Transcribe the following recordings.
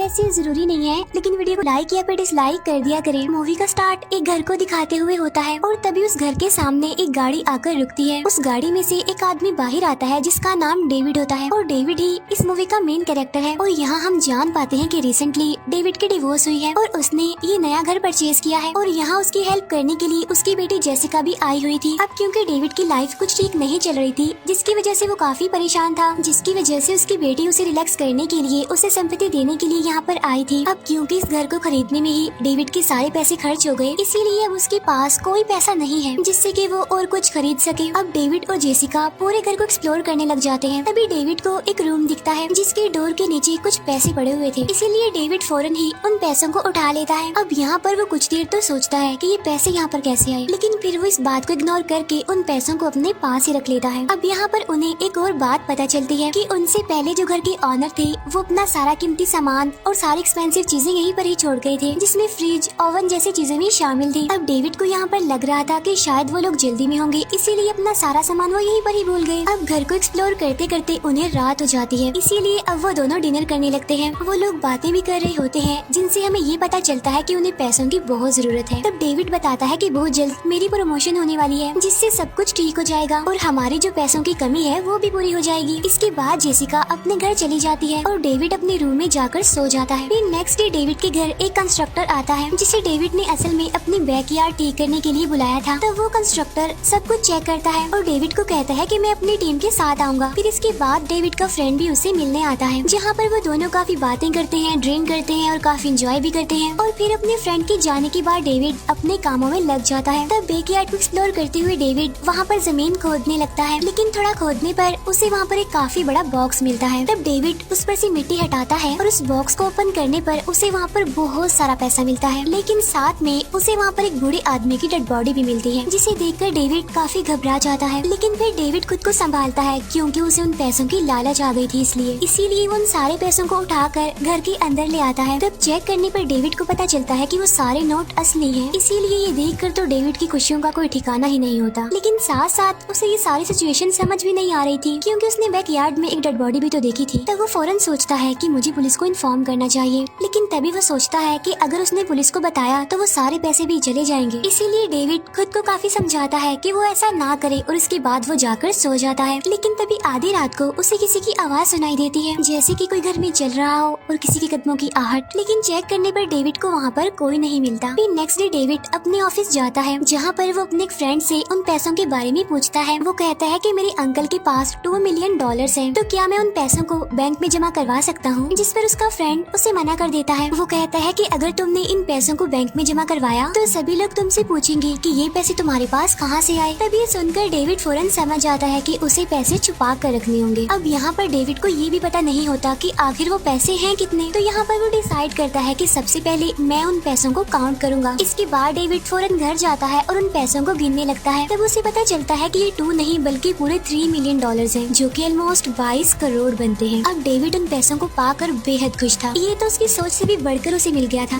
ऐसे जरूरी नहीं है, लेकिन वीडियो को लाइक या फिर डिसलाइक कर दिया करें। मूवी का स्टार्ट एक घर को दिखाते हुए होता है और तभी उस घर के सामने एक गाड़ी आकर रुकती है। उस गाड़ी में से एक आदमी बाहर आता है जिसका नाम डेविड होता है और डेविड ही इस मूवी का मेन कैरेक्टर है। और यहाँ हम जान पाते हैं कि रिसेंटली डेविड की डिवोर्स हुई है और उसने ये नया घर परचेज किया है और यहाँ उसकी हेल्प करने के लिए उसकी बेटी जेसिका भी आई हुई थी। अब क्योंकि डेविड की लाइफ कुछ ठीक नहीं चल रही थी, जिसकी वजह से वो काफी परेशान था, जिसकी वजह से उसकी बेटी उसे रिलैक्स करने के लिए, उसे सिंपैथी देने के लिए यहाँ पर आई थी। अब क्योंकि इस घर को खरीदने में ही डेविड के सारे पैसे खर्च हो गए, इसीलिए अब उसके पास कोई पैसा नहीं है जिससे कि वो और कुछ खरीद सके। अब डेविड और जेसिका पूरे घर को एक्सप्लोर करने लग जाते हैं। तभी डेविड को एक रूम दिखता है जिसके डोर के नीचे कुछ पैसे पड़े हुए थे, इसीलिए डेविड फौरन ही उन पैसों को उठा लेता है। अब यहाँ पर वो कुछ देर तो सोचता है कि ये पैसे यहाँ पर कैसे आए, लेकिन फिर वो इस बात को इग्नोर करके उन पैसों को अपने पास ही रख लेता है। अब यहाँ पर उन्हें एक और बात पता चलती है कि उनसे पहले जो घर के ऑनर थे वो अपना सारा कीमती सामान और सारी एक्सपेंसिव चीजें यहीं पर ही छोड़ गए थे, जिसमें फ्रिज, ओवन जैसी चीजें भी शामिल थी। अब डेविड को यहाँ पर लग रहा था कि शायद वो लोग जल्दी में होंगे, इसीलिए अपना सारा सामान वो यहीं पर ही भूल गए। अब घर को एक्सप्लोर करते करते उन्हें रात हो जाती है, इसीलिए अब वो दोनों डिनर करने लगते हैं। वो लोग बातें भी कर रहे होते हैं जिनसे हमें ये पता चलता है कि उन्हें पैसों की बहुत जरूरत है। तब डेविड बताता है कि बहुत जल्द मेरी प्रमोशन होने वाली है, जिससे सब कुछ ठीक हो जाएगा और हमारी जो पैसों की कमी है वो भी पूरी हो जाएगी। इसके बाद जेसिका अपने घर चली जाती है और डेविड अपने रूम में जाकर सो जाता है। फिर नेक्स्ट डे डेविड के घर एक कंस्ट्रक्टर आता है जिसे डेविड ने असल में अपनी बैकयार्ड ठीक करने के लिए बुलाया था। तो वो कंस्ट्रक्टर सब कुछ चेक करता है और डेविड को कहता है कि मैं अपनी टीम के साथ आऊंगा। फिर इसके बाद डेविड का फ्रेंड भी उससे मिलने आता है, जहाँ पर वो दोनों काफी बातें करते हैं, ड्रिंक करते हैं और काफी एंजॉय भी करते हैं। और फिर अपने फ्रेंड के जाने के बाद डेविड अपने कामों में लग जाता है। तब बैकयार्ड को एक्सप्लोर करते हुए डेविड वहाँ पर जमीन खोदने लगता है, लेकिन थोड़ा खोदने पर उसे वहाँ पर एक काफी बड़ा बॉक्स मिलता है। तब डेविड उस पर से मिट्टी हटाता है और उस बॉक्स को ओपन करने पर उसे वहाँ पर बहुत सारा पैसा मिलता है, लेकिन साथ में उसे वहाँ पर एक बूढ़े आदमी की डेड बॉडी भी मिलती है, जिसे देखकर डेविड काफी घबरा जाता है। लेकिन फिर डेविड खुद को संभालता है क्योंकि उसे उन पैसों की लालच आ गई थी, इसीलिए वो उन सारे पैसों को उठाकर घर के अंदर ले आता है। तब चेक करने पर डेविड को पता चलता है कि वो सारे नोट असली हैं, इसीलिए ये देखकर तो डेविड की खुशियों का कोई ठिकाना ही नहीं होता। लेकिन साथ साथ उसे ये सारी सिचुएशन समझ भी नहीं आ रही थी, क्योंकि उसने बैकयार्ड में एक डेड बॉडी भी तो देखी थी। तब वो फौरन सोचता है कि मुझे पुलिस को इन्फॉर्म करना चाहिए, लेकिन तभी वो सोचता है कि अगर उसने पुलिस को बताया तो वो सारे पैसे भी चले जाएंगे। इसीलिए डेविड खुद को काफी समझाता है कि वो ऐसा ना करे और उसके बाद वो जाकर सो जाता है। लेकिन तभी आधी रात को उसे किसी की आवाज सुनाई देती है, जैसे कि कोई घर में चल रहा हो और किसी के कदमों की आहट। लेकिन चेक करने पर डेविड को वहाँ पर कोई नहीं मिलता। फिर नेक्स्ट डे डेविड अपने ऑफिस जाता है, जहाँ पर वो अपने एक फ्रेंड से उन पैसों के बारे में पूछता है। वो कहता है कि मेरे अंकल के पास $2 मिलियन हैं, तो क्या मैं उन पैसों को बैंक में जमा करवा सकता हूँ? जिस पर उसका फ्रेंड उसे मना कर देता है। वो कहता है कि अगर तुमने इन पैसों को बैंक में जमा करवाया तो सभी लोग तुमसे पूछेंगे कि ये पैसे तुम्हारे पास कहाँ से आए। तभी सुनकर डेविड फौरन समझ जाता है कि उसे पैसे छुपा कर रखने होंगे। अब यहाँ पर डेविड को ये भी पता नहीं होता कि आखिर वो पैसे हैं कितने। तो यहाँ पर वो डिसाइड करता है कि सबसे पहले मैं उन पैसों को काउंट करूंगा। इसके बाद डेविड फौरन घर जाता है और उन पैसों को गिनने लगता है। तब उसे पता चलता है कि ये 2 नहीं बल्कि पूरे $3 मिलियन हैं, जो कि ऑलमोस्ट 22 करोड़ बनते हैं। अब डेविड उन पैसों को पाकर बेहद खुश था। ये तो उसकी सोच से भी बढ़कर उसे मिल गया था।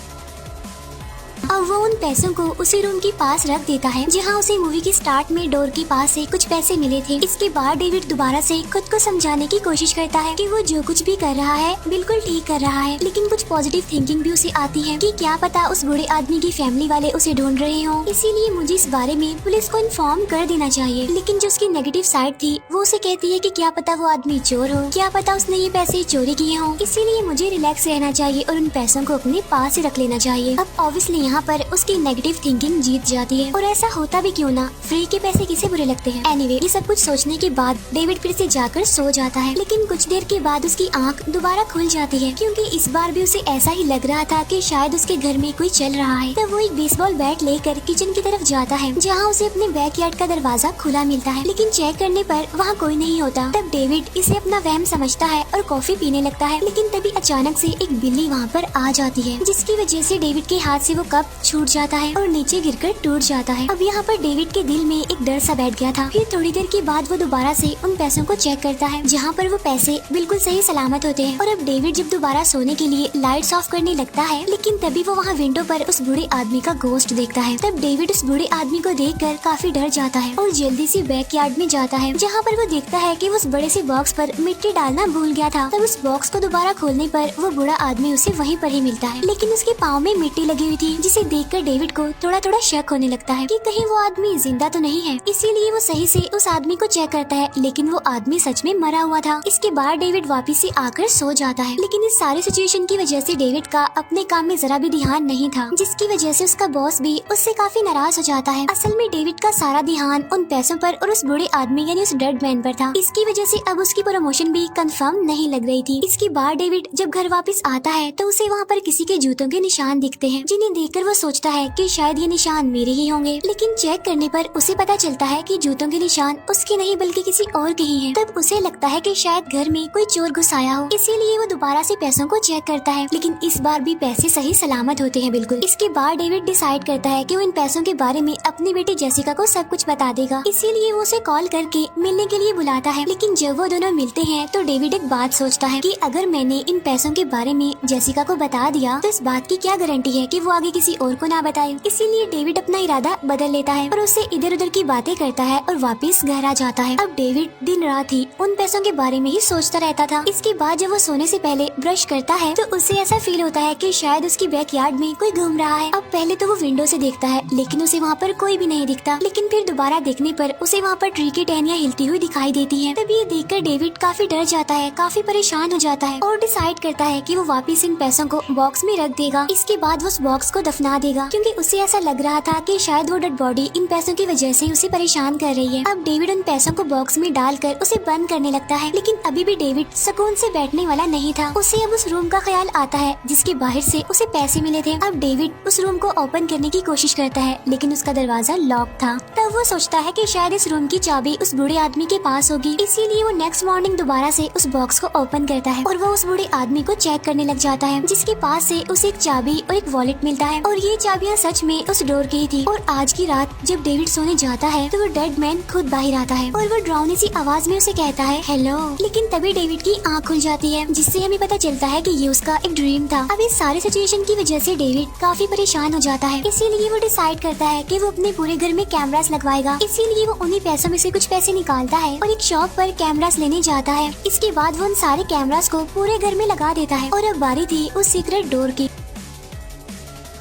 अब वो उन पैसों को उसी रूम के पास रख देता है, जहाँ उसे मूवी के स्टार्ट में डोर के पास से कुछ पैसे मिले थे। इसके बाद डेविड दोबारा से खुद को समझाने की कोशिश करता है कि वो जो कुछ भी कर रहा है बिल्कुल ठीक कर रहा है, लेकिन कुछ पॉजिटिव थिंकिंग भी उसे आती है कि क्या पता उस बूढ़े आदमी की फैमिली वाले उसे ढूंढ रहे हों, इसीलिए मुझे इस बारे में पुलिस को इन्फॉर्म कर देना चाहिए। लेकिन जो उसकी नेगेटिव साइड थी वो उसे कहती है कि क्या पता वो आदमी चोर हो, क्या पता उसने ये पैसे चोरी किए हों, इसीलिए मुझे रिलैक्स रहना चाहिए और उन पैसों को अपने पास ही रख लेना चाहिए। अब ऑब्वियसली यहाँ पर उसकी नेगेटिव थिंकिंग जीत जाती है, और ऐसा होता भी क्यों ना, फ्री के पैसे किसे बुरे लगते हैं। एनीवे, ये सब कुछ सोचने के बाद डेविड फिर से जाकर सो जाता है। लेकिन कुछ देर के बाद उसकी आंख दोबारा खुल जाती है, क्योंकि इस बार भी उसे ऐसा ही लग रहा था कि शायद उसके घर में कोई चल रहा है। तब वो एक बेसबॉल बैट लेकर किचन की तरफ जाता है, जहाँ उसे अपने बैकयार्ड का दरवाजा खुला मिलता है, लेकिन चेक करने पर वहाँ कोई नहीं होता। तब डेविड इसे अपना वहम समझता है और कॉफी पीने लगता है। लेकिन तभी अचानक से एक बिल्ली वहाँ पर आ जाती है, जिसकी वजह से डेविड के हाथ से वो कप छूट जाता है और नीचे गिरकर टूट जाता है। अब यहाँ पर डेविड के दिल में एक डर सा बैठ गया था। फिर थोड़ी देर के बाद वो दोबारा से उन पैसों को चेक करता है जहाँ पर वो पैसे बिल्कुल सही सलामत होते हैं। और अब डेविड जब दोबारा सोने के लिए लाइट्स ऑफ करने लगता है, लेकिन तभी वो वहाँ विंडो पर उस बूढ़े आदमी का गोश्त देखता है। तब डेविड उस बूढ़े आदमी को देखकर काफी डर जाता है और जल्दी से बैकयार्ड में जाता है, जहाँ पर वो देखता है कि उस बड़े से बॉक्स पर मिट्टी डालना भूल गया था। तब उस बॉक्स को दोबारा खोलने पर वो बूढ़ा आदमी उसे वहीं पर ही मिलता है, लेकिन उसके पाँव में मिट्टी लगी हुई थी, जिसे देखकर डेविड को थोड़ा थोड़ा शक होने लगता है कि कहीं वो आदमी जिंदा तो नहीं है। इसीलिए वो सही से उस आदमी को चेक करता है, लेकिन वो आदमी सच में मरा हुआ था। इसके बाद डेविड वापिस से आकर सो जाता है, लेकिन इस सारी सिचुएशन की वजह से डेविड का अपने काम में जरा भी ध्यान नहीं था, जिसकी वजह से उसका बॉस भी उससे काफी नाराज हो जाता है। असल में डेविड का सारा ध्यान उन पैसों पर और उस बूढ़े आदमी यानी उस डेड मैन पर था। इसकी वजह से अब उसकी प्रमोशन भी कंफर्म नहीं लग रही थी। इसके बाद डेविड जब घर वापस आता है तो उसे वहाँ पर किसी के जूतों के निशान दिखते हैं, जिन्हें देखकर वो सोचता है कि शायद ये निशान मेरे ही होंगे। लेकिन चेक करने पर उसे पता चलता है कि जूतों के निशान उसके नहीं बल्कि किसी और के ही हैं। तब उसे लगता है कि शायद घर में कोई चोर घुस आया हो, इसीलिए वो दोबारा से पैसों को चेक करता है, लेकिन इस बार भी पैसे सही सलामत होते हैं बिल्कुल। इसके बाद डेविड डिसाइड करता है कि वो इन पैसों के बारे में अपनी बेटी जेसिका को सब कुछ बता देगा, इसीलिए वो उसे कॉल करके मिलने के लिए बुलाता है। लेकिन जब वो दोनों मिलते हैं तो डेविड एक बात सोचता है कि अगर मैंने इन पैसों के बारे में जेसिका को बता दिया तो इस बात की क्या गारंटी है कि वो आगे किसी और को ना बताए। इसीलिए डेविड अपना इरादा बदल लेता है और उससे इधर उधर की बातें करता है और वापस घर आ जाता है। अब डेविड दिन रात ही उन पैसों के बारे में ही सोचता रहता था। इसके बाद जब वो सोने से पहले ब्रश करता है तो उसे ऐसा फील होता है कि शायद उसकी बैकयार्ड में कोई घूम रहा है। अब पहले तो वो विंडो से देखता है, लेकिन उसे वहाँ पर कोई भी नहीं दिखता, लेकिन फिर दोबारा देखने पर उसे वहाँ पर ट्री की टहनियाँ हिलती हुई दिखाई देती है। तब ये देखकर डेविड काफी डर जाता है, काफी परेशान हो जाता है और डिसाइड करता है कि वो वापस इन पैसों को बॉक्स में रख देगा। इसके बाद वो उस बॉक्स को दफना देगा, क्योंकि उसे ऐसा लग रहा था कि शायद वो डेड बॉडी इन पैसों की वजह से उसे परेशान कर रही है। अब डेविड उन पैसों को बॉक्स में डालकर उसे बंद करने लगता है, लेकिन अभी भी डेविड सुकून से बैठने वाला नहीं था। उसे अब उस रूम का ख्याल आता है जिसके बाहर से उसे पैसे मिले थे। अब डेविड उस रूम को ओपन करने की कोशिश करता है, लेकिन उसका दरवाजा लॉक था। तब वो सोचता है कि शायद इस रूम की चाबी उस बूढ़े आदमी के पास होगी, इसीलिए वो नेक्स्ट मॉर्निंग दोबारा से उस बॉक्स को ओपन करता है और वो उस बूढ़े आदमी को चेक करने लग जाता है, जिसके पास से उसे एक चाबी और एक वॉलेट मिलता है और ये चाबियाँ सच में उस डोर की ही थी। और आज की रात जब डेविड सोने जाता है तो वो डेड मैन खुद बाहर आता है और वो डरावनी सी आवाज में उसे कहता है हेलो। लेकिन तभी डेविड की आँख खुल जाती है, जिससे हमें पता चलता है कि ये उसका एक ड्रीम था। अब इस सारी सिचुएशन की वजह से डेविड काफी परेशान हो जाता है, इसीलिए वो डिसाइड करता है कि वो अपने पूरे घर में कैमरास लगवाएगा। इसीलिए वो उन्हीं पैसों में से कुछ पैसे निकालता है और एक शॉप पर कैमरास लेने जाता है। इसके बाद वो उन सारे कैमरास को पूरे घर में लगा देता है और अब बारी थी उस सीक्रेट डोर की।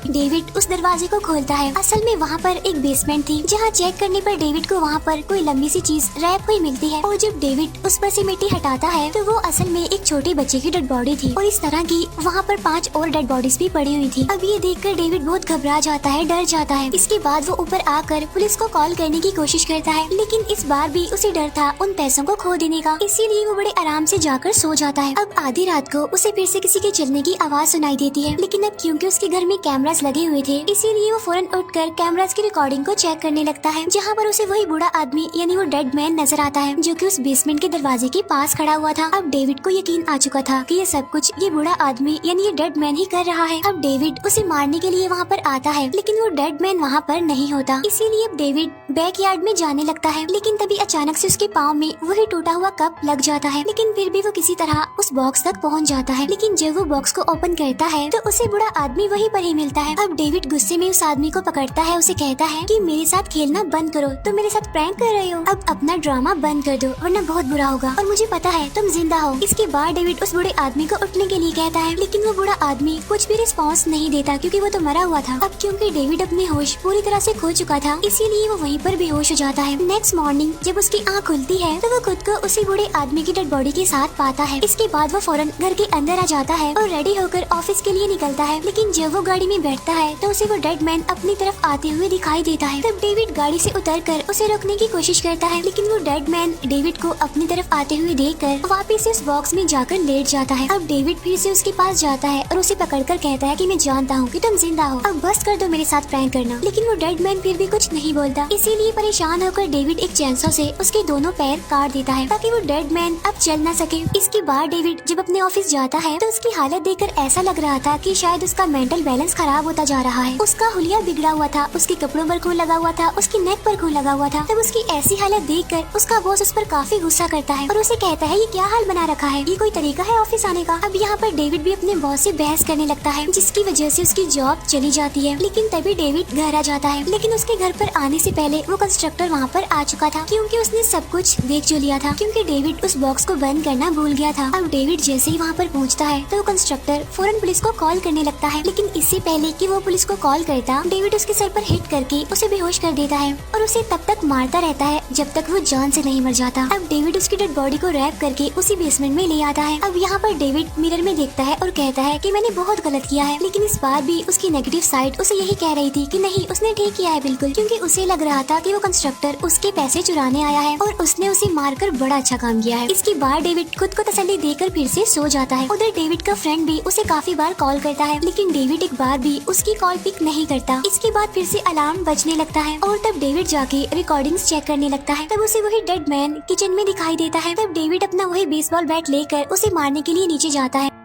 डेविड उस दरवाजे को खोलता है। असल में वहाँ पर एक बेसमेंट थी, जहाँ चेक करने पर डेविड को वहाँ पर कोई लंबी सी चीज रैप हुई मिलती है और जब डेविड उस पर से मिट्टी हटाता है तो वो असल में एक छोटे बच्चे की डेड बॉडी थी और इस तरह की वहाँ पर 5 और डेड बॉडीज भी पड़ी हुई थी। अब ये देखकर डेविड बहुत घबरा जाता है, डर जाता है। इसके बाद वो ऊपर आकर पुलिस को कॉल करने की कोशिश करता है, लेकिन इस बार भी उसे डर था उन पैसों को खो देने का, इसीलिए वो बड़े आराम से जाकर सो जाता है। अब आधी रात को उसे फिर से किसी के चलने की आवाज सुनाई देती है, लेकिन अब क्योंकि उसके घर में कैमरास लगे हुए थे इसीलिए वो फौरन उठकर कैमरास की रिकॉर्डिंग को चेक करने लगता है, जहाँ पर उसे वही बूढ़ा आदमी यानी वो डेड मैन नजर आता है, जो कि उस बेसमेंट के दरवाजे के पास खड़ा हुआ था। अब डेविड को यकीन आ चुका था कि ये सब कुछ ये बूढ़ा आदमी यानी ये डेड मैन ही कर रहा है। अब डेविड उसे मारने के लिए वहाँ पर आता है, लेकिन वो डेड मैन वहाँ पर नहीं होता, इसीलिए अब डेविड बैकयार्ड में जाने लगता है। लेकिन तभी अचानक से उसके पाँव में वही टूटा हुआ कप लग जाता है, लेकिन फिर भी वो किसी तरह उस बॉक्स तक पहुँच जाता है। लेकिन जब वो बॉक्स को ओपन करता है तो उसे बूढ़ा आदमी वहीं पर ही मिलता है। अब डेविड गुस्से में उस आदमी को पकड़ता है, उसे कहता है कि मेरे साथ खेलना बंद करो, तुम मेरे साथ प्रैंक कर रहे हो। अब अपना ड्रामा बंद कर दो वरना बहुत बुरा होगा और मुझे पता है तुम जिंदा हो। इसके बाद डेविड उस बूढ़े आदमी को उठने के लिए कहता है, लेकिन वो बूढ़ा आदमी कुछ भी रिस्पॉन्स नहीं देता क्योंकि वो तो मरा हुआ था। अब क्योंकि डेविड अपने होश पूरी तरह से खो चुका था इसीलिए वो वहीं पर बेहोश हो जाता है। नेक्स्ट मॉर्निंग जब उसकी आँख खुलती है तो वो खुद को उसी बूढ़े आदमी की डेड बॉडी के साथ पाता है। इसके बाद वो फौरन घर के अंदर आ जाता है और रेडी होकर ऑफिस के लिए निकलता है, लेकिन जब वो गाड़ी में बैठता है तो उसे वो डेड मैन अपनी तरफ आते हुए दिखाई देता है। तब डेविड गाड़ी से उतरकर उसे रोकने की कोशिश करता है, लेकिन वो डेड मैन डेविड को अपनी तरफ आते हुए देखकर वापस से उस बॉक्स में जाकर लेट जाता है। अब डेविड फिर से उसके पास जाता है और उसे पकड़कर कहता है कि मैं जानता हूँ कि तुम जिंदा हो, अब बस कर दो मेरे साथ प्रैंक करना। लेकिन वो डेड मैन फिर भी कुछ नहीं बोलता, इसीलिए परेशान होकर डेविड एक चैनसो से उसके दोनों पैर काट देता है ताकि वो डेड मैन अब चल न सके। इसके बाद डेविड जब अपने ऑफिस जाता है तो उसकी हालत देखकर ऐसा लग रहा था कि शायद उसका मेंटल बैलेंस खराब खराब होता जा रहा है। उसका हुलिया बिगड़ा हुआ था, उसके कपड़ों पर खून लगा हुआ था, उसकी नेक पर खून लगा हुआ था। तब उसकी ऐसी हालत देखकर उसका बॉस उस पर काफी गुस्सा करता है और उसे कहता है ये क्या हाल बना रखा है, ये कोई तरीका है ऑफिस आने का। अब यहाँ पर डेविड भी अपने बॉस से बहस करने लगता है, जिसकी वजह से उसकी जॉब चली जाती है। लेकिन तभी डेविड घर आ जाता है, लेकिन उसके घर पर आने से पहले वो कंस्ट्रक्टर वहाँ पर आ चुका था, क्योंकि उसने सब कुछ देख जो लिया था, क्योंकि डेविड उस बॉक्स को बंद करना भूल गया था। अब डेविड जैसे ही वहाँ पर पहुँचता है तो कंस्ट्रक्टर फौरन पुलिस को कॉल करने लगता है, लेकिन इससे पहले कि वो पुलिस को कॉल करता, डेविड उसके सर पर हिट करके उसे बेहोश कर देता है और उसे तब तक मारता रहता है जब तक वो जान से नहीं मर जाता। अब डेविड उसकी डेड बॉडी को रैप करके उसी बेसमेंट में ले आता है। अब यहाँ पर डेविड मिरर में देखता है और कहता है कि मैंने बहुत गलत किया है, लेकिन इस बार भी उसकी नेगेटिव साइड उसे यही कह रही थी कि नहीं, उसने ठीक किया है बिल्कुल, क्योंकि उसे लग रहा था कि वो कंस्ट्रक्टर उसके पैसे चुराने आया है और उसने उसे मारकर बड़ा अच्छा काम किया है। इसके बाद डेविड खुद को तसल्ली देकर फिर से सो जाता है। उधर डेविड का फ्रेंड भी उसे काफी बार कॉल करता है, लेकिन डेविड एक बार भी उसकी कॉल पिक नहीं करता। इसके बाद फिर से अलार्म बजने लगता है और तब डेविड जाके रिकॉर्डिंग्स चेक करने लगता है। तब उसे वही डेड मैन किचन में दिखाई देता है। तब डेविड अपना वही बेसबॉल बैट लेकर उसे मारने के लिए नीचे जाता है,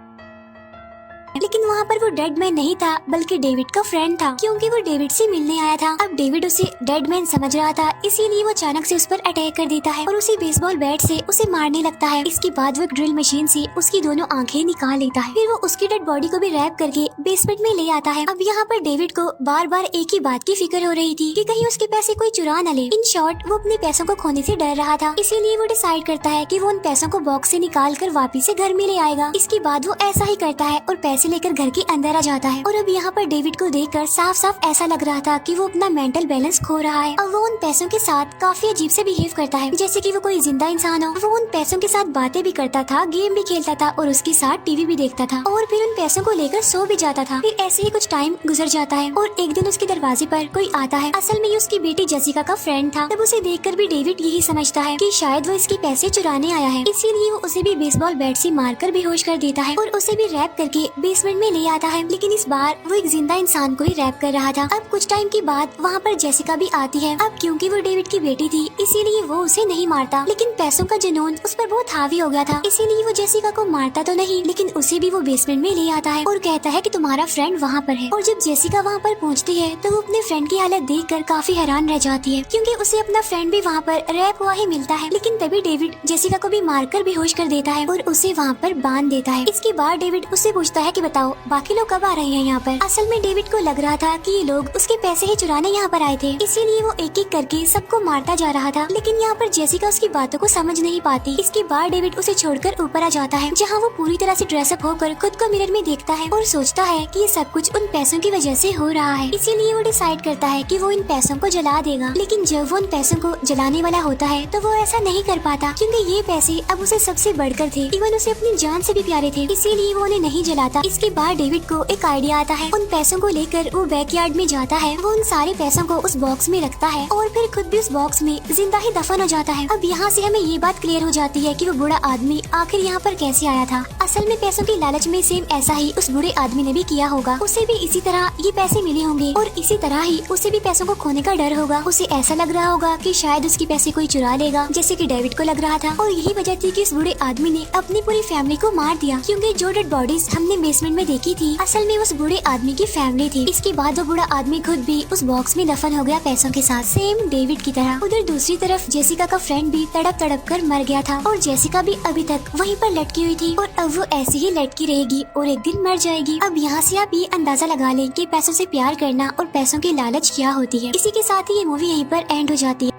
लेकिन वहाँ पर वो डेड मैन नहीं था बल्कि डेविड का फ्रेंड था, क्योंकि वो डेविड से मिलने आया था। अब डेविड उसे डेड मैन समझ रहा था, इसीलिए वो अचानक से उस पर अटैक कर देता है और उसे बेसबॉल बैट से उसे मारने लगता है। इसके बाद वो एक ड्रिल मशीन से उसकी दोनों आंखें निकाल लेता है, फिर वो उसकी डेड बॉडी को भी रैप करके बेसमेंट में ले आता है। अब यहाँ पर डेविड को बार बार एक ही बात की फिक्र हो रही थी कि कहीं उसके पैसे कोई चुरा न ले। इन शॉर्ट वो अपने पैसों को खोने से डर रहा था, इसीलिए वो डिसाइड करता है कि वो उन पैसों को बॉक्स से निकाल कर वापिस से घर में ले आएगा। इसके बाद वो ऐसा ही करता है और पैसे लेकर घर के अंदर आ जाता है। और अब यहाँ पर डेविड को देखकर साफ साफ ऐसा लग रहा था कि वो अपना मेंटल बैलेंस खो रहा है। अब वो उन पैसों के साथ काफी अजीब से बिहेव करता है, जैसे कि वो कोई जिंदा इंसान हो। वो उन पैसों के साथ बातें भी करता था, गेम भी खेलता था और उसके साथ टीवी भी देखता था और फिर उन पैसों को लेकर सो भी जाता था। फिर ऐसे ही कुछ टाइम गुजर जाता है और एक दिन उसके दरवाजे पर कोई आता है। असल में ये उसकी बेटी जेसिका का फ्रेंड था। तब उसे देखकर भी डेविड यही समझता है कि शायद वो इसके पैसे चुराने आया है, इसीलिए वो उसे भी बेसबॉल बैट से मारकर बेहोश कर देता है और उसे भी रैप करके बेसमेंट में ले आता है। लेकिन इस बार वो एक जिंदा इंसान को ही रैप कर रहा था। अब कुछ टाइम के बाद वहाँ पर जेसिका भी आती है। अब क्योंकि वो डेविड की बेटी थी इसीलिए वो उसे नहीं मारता, लेकिन पैसों का जुनून उस पर बहुत हावी हो गया था, इसीलिए वो जेसिका को मारता तो नहीं, लेकिन उसे भी वो बेसमेंट में ले आता है और कहता है कि तुम्हारा फ्रेंड वहाँ पर है। और जब जेसिका वहाँ पर पहुँचती है तो वो अपने फ्रेंड की हालत देखकर काफी हैरान रह जाती है, क्योंकि उसे अपना फ्रेंड भी वहाँ पर रैप हुआ ही मिलता है। लेकिन तभी डेविड जेसिका को भी मारकर बेहोश कर देता है और उसे वहाँ पर बांध देता है। इसके बाद डेविड उससे पूछता है कि बताओ बाकी लोग कब आ रहे हैं यहाँ पर। असल में डेविड को लग रहा था कि ये लोग उसके पैसे ही चुराने यहाँ पर आए थे, इसीलिए वो एक एक करके सबको मारता जा रहा था। लेकिन यहाँ पर जेसिका उसकी बातों को समझ नहीं पाती। इसके बाद डेविड उसे छोड़कर ऊपर आ जाता है, जहाँ वो पूरी तरह से ड्रेसअप होकर खुद को मिरर में देखता है और सोचता है कि ये सब कुछ उन पैसों की वजह से हो रहा है। इसीलिए वो डिसाइड करता है कि वो इन पैसों को जला देगा। लेकिन जब वो उन पैसों को जलाने वाला होता है तो वो ऐसा नहीं कर पाता, क्योंकि ये पैसे अब उसे सबसे बढ़कर थे, इवन उसे अपनी जान से भी प्यारे थे, इसीलिए वो उन्हें नहीं जलाता। इसके बाद डेविड को एक आइडिया आता है। उन पैसों को लेकर वो बैकयार्ड में जाता है, वो उन सारे पैसों को उस बॉक्स में रखता है और फिर खुद भी उस बॉक्स में जिंदा ही दफन हो जाता है। अब यहाँ से हमें ये बात क्लियर हो जाती है कि वो बूढ़ा आदमी आखिर यहाँ पर कैसे आया था। असल में पैसों की लालच में सेम ऐसा ही उस बूढ़े आदमी ने भी किया होगा, उसे भी इसी तरह ये पैसे मिले होंगे और इसी तरह ही उसे भी पैसों को खोने का डर होगा। उसे ऐसा लग रहा होगा कि शायद उसके पैसे कोई चुरा लेगा, जैसे कि डेविड को लग रहा था। और यही वजह थी कि इस बूढ़े आदमी ने अपनी पूरी फैमिली को मार दिया, क्योंकि जो डेड बॉडीज हमने बेसमेंट में देखी थी असल में उस बूढ़े आदमी की फैमिली थी। इसके बाद वो बूढ़ा आदमी खुद भी उस बॉक्स में दफन हो गया पैसों के साथ, सेम डेविड की तरह। उधर दूसरी तरफ जेसिका का फ्रेंड भी तड़प तड़प कर मर गया था और जेसिका भी अभी तक वहीं पर लटकी हुई थी और अब वो ऐसे ही लटकी रहेगी और एक दिन मर जाएगी। अब यहाँ से आप ये अंदाजा लगा लें कि पैसों से प्यार करना और पैसों की लालच क्या होती है। इसी के साथ ही ये मूवी यहीं पर एंड हो जाती है।